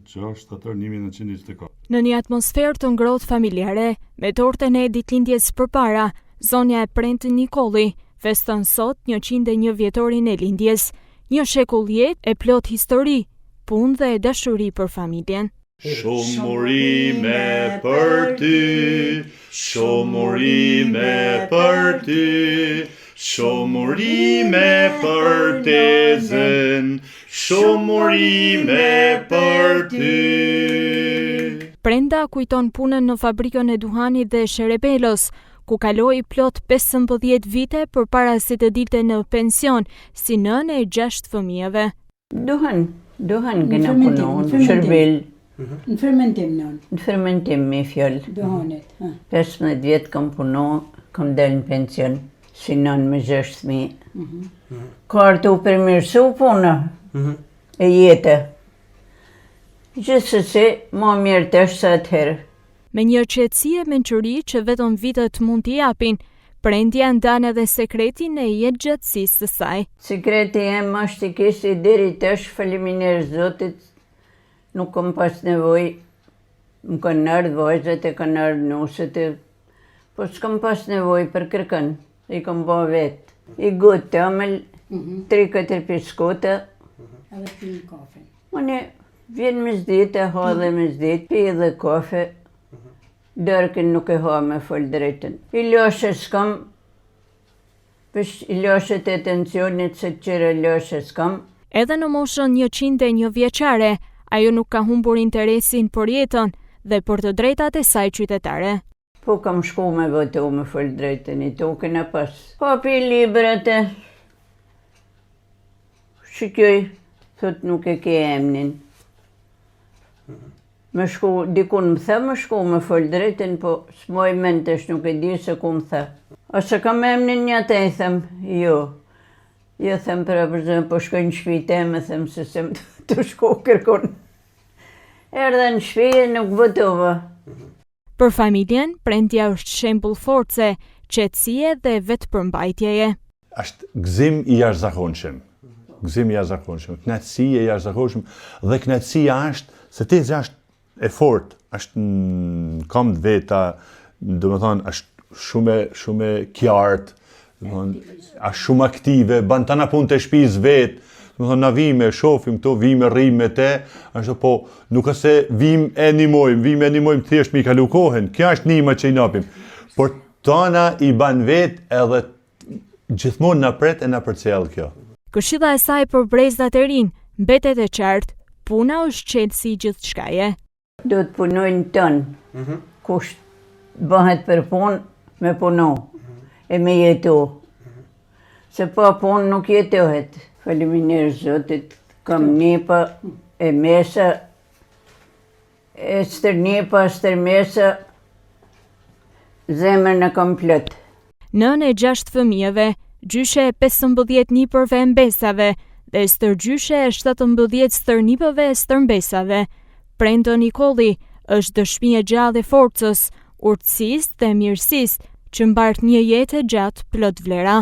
6 shtator 1924. Në një atmosferë të ngrohtë familjare, me tortën e ditëlindjes përpara, zonja e premtë Nikolli feston sot 101 vjetorin e lindjes, një shekull jetë e plot histori, punë dhe dashuri për familjen. Shumë urime për ty, shumë urime për ty, shumë urime për tezën, shumë urime për ty. Prenda kujton punën në fabrikën e duhanit dhe Sherebelos, ku kaloi plot 15 vite përpara se të dilte në pension, si nënë e 6 fëmijëve. Duhan kena punon, Sherbel. Në fermentim nën. Në fermentim me fjallë. Duhanit. 15 vjetë kam punon, kam del në pension, si nën me 6 fëmijë. Ka artu përmirësu puna e jetë. Gjithsesi, ma mirë të është sa atëherë. Me një qetësi e mençuri që vetëm vitet mund t'i japin, prendja ndan edhe sekretin e jetë gjatësisë të saj. Sekreti jem është i kisi deri tash, faleminderit Zotit, nuk kam pas nevoj, më kanë ardhë vajzat e kanë ardhë nuset e, po s'kam pas nevoj për kërkën, i kam ba vetë. I gotë të amel, 3-4 piskota. Edhe pi kafe. Mune, vjen me zdite, ha dhe me zdite, pi dhe kafe. Dërkën nuk e ha me full drejten. I lashe s'kam, pësh i lashe të atencionit se qëra lashe s'kam. Edhe në moshën 101 vjeçare, ajo nuk ka humbur interesin për jetën dhe për të drejtat e saj qytetare. Po kam shku me votu me full drejten, i tokën e pas. Papi librat e shikoj, thot nuk e ke emnin. Me shku, dikun më the me shku me full drejten, po s'moj mentesh nuk e di se ku më the. Ose kam emnin një të i them, jo. Jo them për apërzën, po shkoj në shpi teme, them se sem të shku kërkon. Erdhe në shpi nuk votova. Për familjen, prendja është shembull force, qetësie dhe vetëpërmbajtjeje. Është gëzim i jashtëzakonshëm. Gëzim i jashtëzakonshëm, kënaqësi e jashtëzakonshëm dhe kënaqësia është se ti është e fort, është në kam të veta, domethënë është shumë qartë, është shumë aktive, ban tana punë të shtëpisë vetë, domethënë na vime, shohim këto, vime rrim me te, është po nuk është se vim e nimojmë thjesht me i kalu kohën, kjo është nima që i napim, por tana i ban vetë edhe gjithmonë na pret e na përcjell kjo. Këshilla e saj për brezat e rinj mbetet e qartë, puna është qelësi gjithçkaje. Do të punojnë tënë, kush bëhet për punë, me punu, e me jetu. Se pa punë nuk jetohet. Faleminderit Zotit, kam nipa e mesa, e stërnipa, stërmesa, zemër në kam plot. Nënë e 6 fëmijëve, gjyshe e 15 nipërve e mbesave dhe stërgjyshe e 17 stërnipëve e stërmbesave. Prendo Nikolli është dëshmi e gjallë e forcës, urtësisë dhe mirësisë që mbart një jetë gjatë plot vlera.